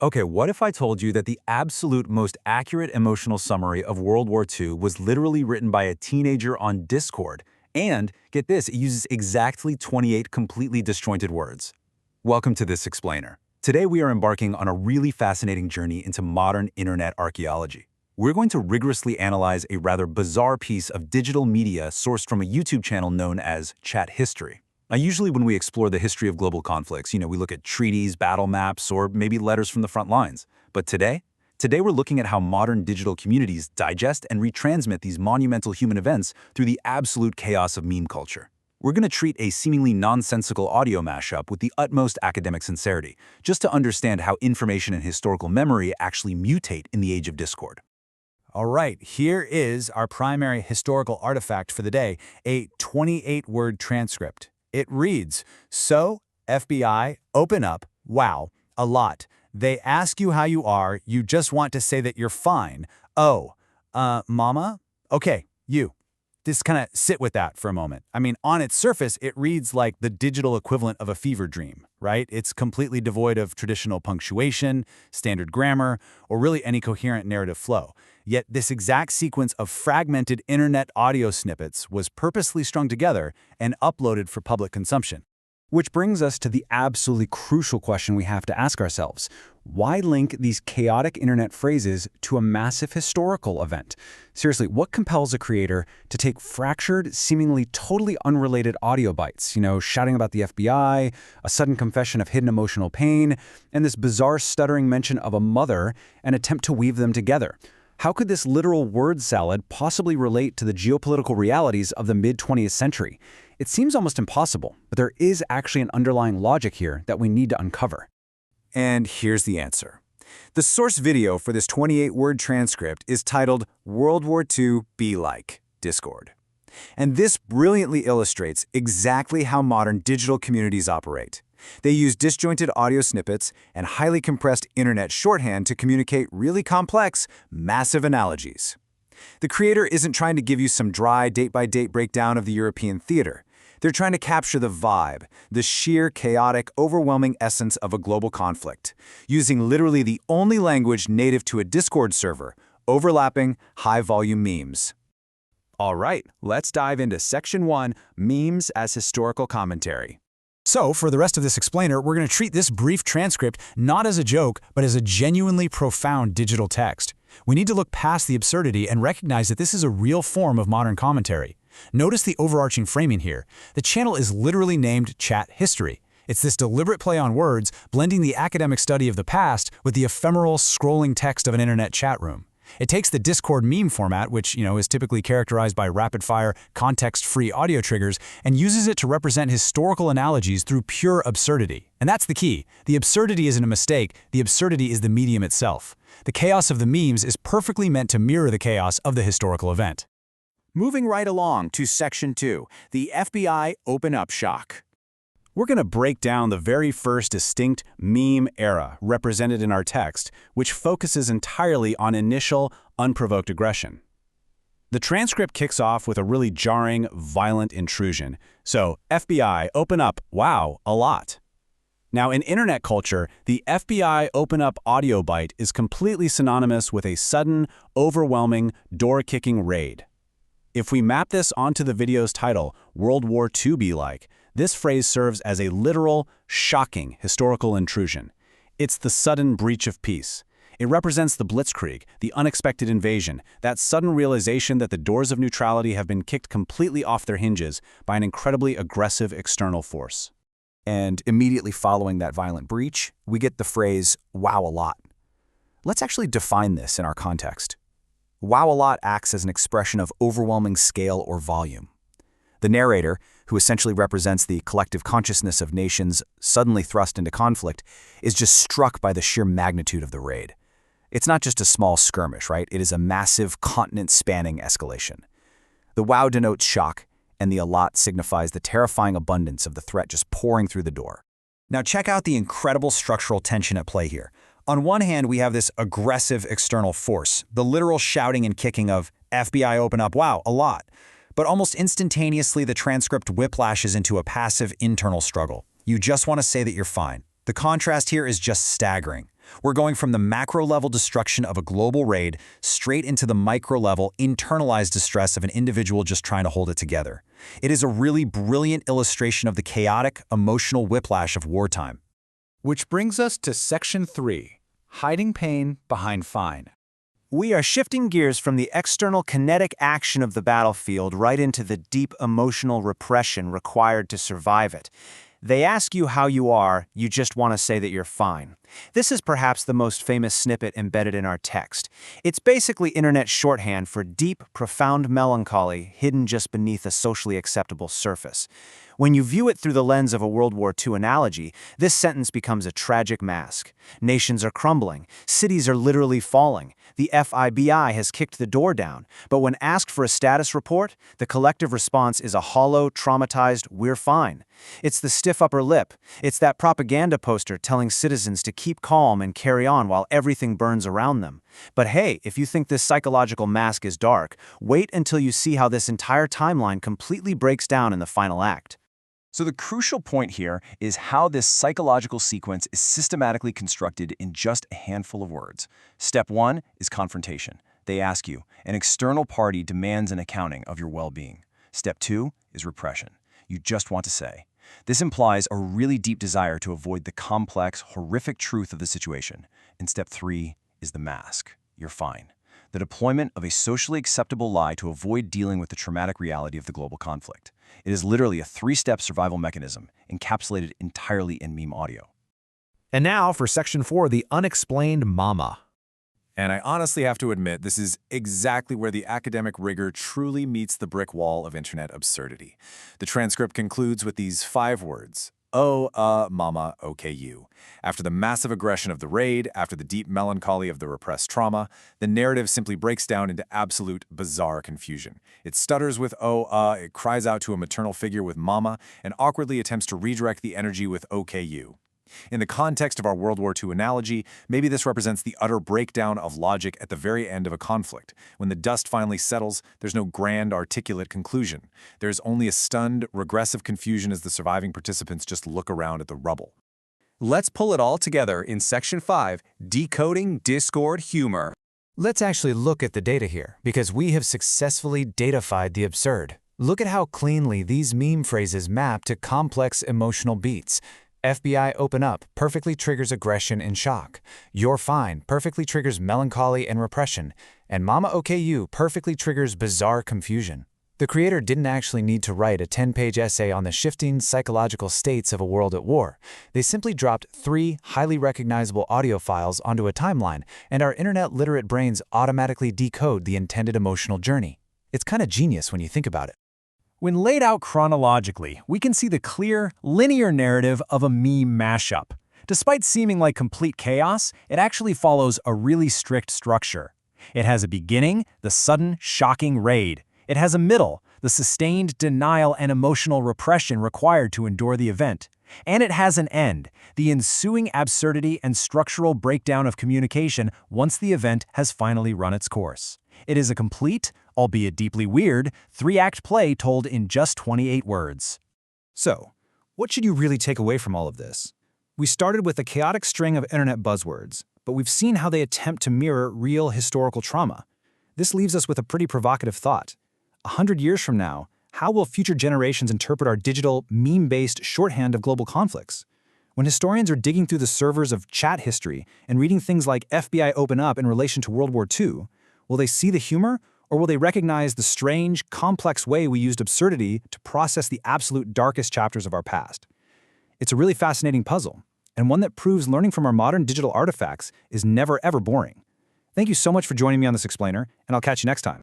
Okay, what if I told you that the absolute most accurate emotional summary of World War II was literally written by a teenager on Discord? And, get this, it uses exactly 28 completely disjointed words. Welcome to this explainer. Today we are embarking on a really fascinating journey into modern internet archaeology. We're going to rigorously analyze a rather bizarre piece of digital media sourced from a YouTube channel known as Chat History. Now, usually when we explore the history of global conflicts, we look at treaties, battle maps, or maybe letters from the front lines. But today we're looking at how modern digital communities digest and retransmit these monumental human events through the absolute chaos of meme culture. We're going to treat a seemingly nonsensical audio mashup with the utmost academic sincerity, just to understand how information and historical memory actually mutate in the age of Discord. All right, here is our primary historical artifact for the day, a 28-word transcript. It reads, "So, FBI, open up, wow, a lot. They ask you how you are, you just want to say that you're fine. Oh, mama? Okay, you." Just kind of sit with that for a moment. I mean, on its surface, it reads like the digital equivalent of a fever dream, right? It's completely devoid of traditional punctuation, standard grammar, or really any coherent narrative flow. Yet this exact sequence of fragmented internet audio snippets was purposely strung together and uploaded for public consumption. Which brings us to the absolutely crucial question we have to ask ourselves. Why link these chaotic internet phrases to a massive historical event? Seriously, what compels a creator to take fractured, seemingly totally unrelated audio bites, shouting about the FBI, a sudden confession of hidden emotional pain, and this bizarre stuttering mention of a mother, and attempt to weave them together? How could this literal word salad possibly relate to the geopolitical realities of the mid-20th century? It seems almost impossible, but there is actually an underlying logic here that we need to uncover. And here's the answer. The source video for this 28-word transcript is titled World War II Be Like, Discord. And this brilliantly illustrates exactly how modern digital communities operate. They use disjointed audio snippets and highly compressed internet shorthand to communicate really complex, massive analogies. The creator isn't trying to give you some dry, date-by-date breakdown of the European theater. They're trying to capture the vibe, the sheer, chaotic, overwhelming essence of a global conflict, using literally the only language native to a Discord server, overlapping, high-volume memes. All right, let's dive into Section 1, Memes as Historical Commentary. So, for the rest of this explainer, we're going to treat this brief transcript not as a joke, but as a genuinely profound digital text. We need to look past the absurdity and recognize that this is a real form of modern commentary. Notice the overarching framing here. The channel is literally named Chat History. It's this deliberate play on words, blending the academic study of the past with the ephemeral, scrolling text of an internet chat room. It takes the Discord meme format, which, is typically characterized by rapid-fire, context-free audio triggers, and uses it to represent historical analogies through pure absurdity. And that's the key. The absurdity isn't a mistake, the absurdity is the medium itself. The chaos of the memes is perfectly meant to mirror the chaos of the historical event. Moving right along to Section 2, the FBI Open Up Shock. We're going to break down the very first distinct meme era represented in our text, which focuses entirely on initial, unprovoked aggression. The transcript kicks off with a really jarring, violent intrusion. So, FBI, open up, wow, a lot. Now, in internet culture, the FBI open up audio bite is completely synonymous with a sudden, overwhelming, door-kicking raid. If we map this onto the video's title, World War II Be Like, this phrase serves as a literal, shocking historical intrusion. It's the sudden breach of peace. It represents the blitzkrieg, the unexpected invasion, that sudden realization that the doors of neutrality have been kicked completely off their hinges by an incredibly aggressive external force. And immediately following that violent breach, we get the phrase, wow a lot. Let's actually define this in our context. Wow a lot acts as an expression of overwhelming scale or volume. The narrator, who essentially represents the collective consciousness of nations suddenly thrust into conflict, is just struck by the sheer magnitude of the raid. It's not just a small skirmish, right? It is a massive, continent-spanning escalation. The wow denotes shock, and the a lot signifies the terrifying abundance of the threat just pouring through the door. Now check out the incredible structural tension at play here. On one hand, we have this aggressive external force, the literal shouting and kicking of FBI open up, wow, a lot. But almost instantaneously, the transcript whiplashes into a passive internal struggle. You just want to say that you're fine. The contrast here is just staggering. We're going from the macro-level destruction of a global raid straight into the micro-level internalized distress of an individual just trying to hold it together. It is a really brilliant illustration of the chaotic, emotional whiplash of wartime. Which brings us to Section 3, Hiding Pain Behind Fine. We are shifting gears from the external kinetic action of the battlefield right into the deep emotional repression required to survive it. They ask you how you are, you just want to say that you're fine. This is perhaps the most famous snippet embedded in our text. It's basically internet shorthand for deep, profound melancholy hidden just beneath a socially acceptable surface. When you view it through the lens of a World War II analogy, this sentence becomes a tragic mask. Nations are crumbling. Cities are literally falling. The WWII has kicked the door down. But when asked for a status report, the collective response is a hollow, traumatized, "we're fine." It's the stiff upper lip. It's that propaganda poster telling citizens to keep calm and carry on while everything burns around them. But hey, if you think this psychological mask is dark, wait until you see how this entire timeline completely breaks down in the final act. So the crucial point here is how this psychological sequence is systematically constructed in just a handful of words. Step 1 is confrontation. They ask you. An external party demands an accounting of your well-being. Step 2 is repression. You just want to say. This implies a really deep desire to avoid the complex, horrific truth of the situation. And step 3 is the mask. You're fine. The deployment of a socially acceptable lie to avoid dealing with the traumatic reality of the global conflict. It is literally a 3-step survival mechanism encapsulated entirely in meme audio. And now for Section 4, the unexplained mama. And I honestly have to admit, this is exactly where the academic rigor truly meets the brick wall of internet absurdity. The transcript concludes with these 5 words. Oh, mama, okay you. After the massive aggression of the raid, after the deep melancholy of the repressed trauma, the narrative simply breaks down into absolute bizarre confusion. It stutters with it cries out to a maternal figure with mama, and awkwardly attempts to redirect the energy with okay you. In the context of our World War II analogy, maybe this represents the utter breakdown of logic at the very end of a conflict. When the dust finally settles, there's no grand, articulate conclusion. There's only a stunned, regressive confusion as the surviving participants just look around at the rubble. Let's pull it all together in Section 5, Decoding Discord Humor. Let's actually look at the data here, because we have successfully datafied the absurd. Look at how cleanly these meme phrases map to complex emotional beats. FBI open up perfectly triggers aggression and shock. You're fine perfectly triggers melancholy and repression. And Mama OK You perfectly triggers bizarre confusion. The creator didn't actually need to write a 10-page essay on the shifting psychological states of a world at war. They simply dropped 3 highly recognizable audio files onto a timeline, and our internet-literate brains automatically decode the intended emotional journey. It's kind of genius when you think about it. When laid out chronologically, we can see the clear, linear narrative of a meme mashup. Despite seeming like complete chaos, it actually follows a really strict structure. It has a beginning, the sudden, shocking raid. It has a middle, the sustained denial and emotional repression required to endure the event. And it has an end, the ensuing absurdity and structural breakdown of communication once the event has finally run its course. It is a complete, albeit deeply weird, 3-act play told in just 28 words. So, what should you really take away from all of this? We started with a chaotic string of internet buzzwords, but we've seen how they attempt to mirror real historical trauma. This leaves us with a pretty provocative thought. 100 years from now, how will future generations interpret our digital, meme-based shorthand of global conflicts? When historians are digging through the servers of chat history and reading things like FBI open up in relation to World War II, will they see the humor, or will they recognize the strange, complex way we used absurdity to process the absolute darkest chapters of our past? It's a really fascinating puzzle, and one that proves learning from our modern digital artifacts is never ever boring. Thank you so much for joining me on this explainer, and I'll catch you next time.